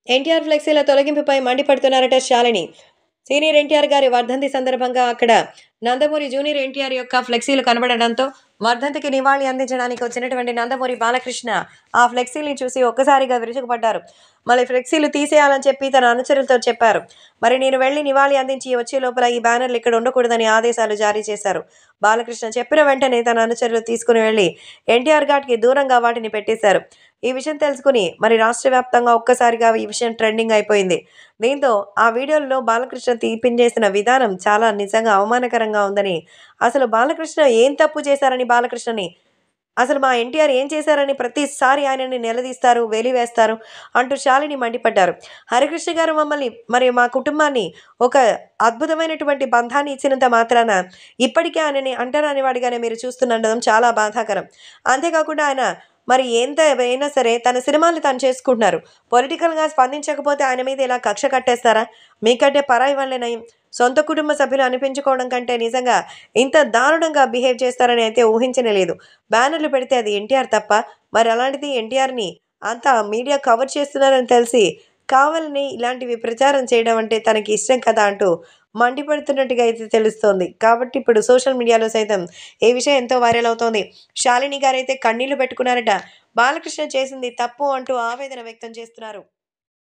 NTR ఫ్లెక్సీల తొలగింపుపై మండిపడుతున్నారట Shalini. Senior NTR గారి వర్ధంతి సందర్భంగా అక్కడ నందమూరి జూనియర్ ఎన్టీఆర్ యొక్క ఫ్లెక్సీలు కనబడడంతో వర్ధంతికి నివాళి అందించడానికి వచ్చినటువంటి నందమూరి బాలకృష్ణ ఆ ఫ్లెక్సీల్ని చూసి ఒక్కసారిగా విరుచుకుపడ్డారు. మళ్ళీ ఫ్లెక్సీలు తీసేయాలని చెప్పి తన అనుచరులతో చెప్పారు. మరి నేను వెళ్లి నివాళి అందించి వచ్చే లోపల ఈ బ్యానర్లు ఇక్కడ ఉండకూడదని ఆదేశాలు జారీ చేశారు. బాలకృష్ణ చెప్పిన వెంటనే తన అనుచరులు తీసుకుని వెళ్లి ఎన్టీఆర్ ఘాట్‌కి దూరంగా వాటిని పెట్టేశారు. ఈ విషయం తెలుసుకుని మరి రాష్ట్ర వ్యాప్తంగా ఒక్కసారిగా ఈ విషయం ట్రెండింగ్ అయిపోయింది. దీంతో ఆ వీడియోలో బాలకృష్ణ తీపించేసిన విధానం చాలా నిజంగా అవమానకరంగా ఉందని, అసలు బాలకృష్ణ ఏం తప్పు చేశారని బాలకృష్ణని, అసలు మా ఎన్టీఆర్ ఏం చేశారని ప్రతిసారి ఆయనని నిలదీస్తారు, వెలివేస్తారు అంటూ శాలిని మండిపడ్డారు. హరికృష్ణ గారు మమ్మల్ని మరి మా కుటుంబాన్ని ఒక అద్భుతమైనటువంటి బంధాన్ని ఇచ్చినంత మాత్రాన ఇప్పటికీ ఆయనని అంటరాని వాడిగానే మీరు చూస్తుండడం చాలా బాధాకరం. అంతేకాకుండా ఆయన మరి ఎంత అయినా సరే తన సినిమాలు తను చేసుకుంటున్నారు. పొలిటికల్‌గా స్పందించకపోతే ఆయన మీద ఇలా కక్ష కట్టేస్తారా? మీకంటే పరాయి వాళ్ళే నయం. సొంత కుటుంబ సభ్యులు అనిపించుకోవడం కంటే నిజంగా ఇంత దారుణంగా బిహేవ్ చేస్తారని అయితే ఊహించనే లేదు. బ్యానర్లు పెడితే అది ఎన్టీఆర్ తప్ప? మరి అలాంటిది ఎన్టీఆర్‌ని అంతా మీడియా కవర్ చేస్తున్నారని తెలిసి కావాలని ఇలాంటివి ప్రచారం చేయడం అంటే తనకి ఇష్టం కదా అంటూ మండిపడుతున్నట్టుగా అయితే తెలుస్తోంది. కాబట్టి ఇప్పుడు సోషల్ మీడియాలో సైతం ఈ విషయం ఎంతో వైరల్ అవుతోంది. శాలిని గారైతే కన్నీళ్లు పెట్టుకున్నారట. బాలకృష్ణ చేసింది తప్పు అంటూ ఆవేదన వ్యక్తం చేస్తున్నారు.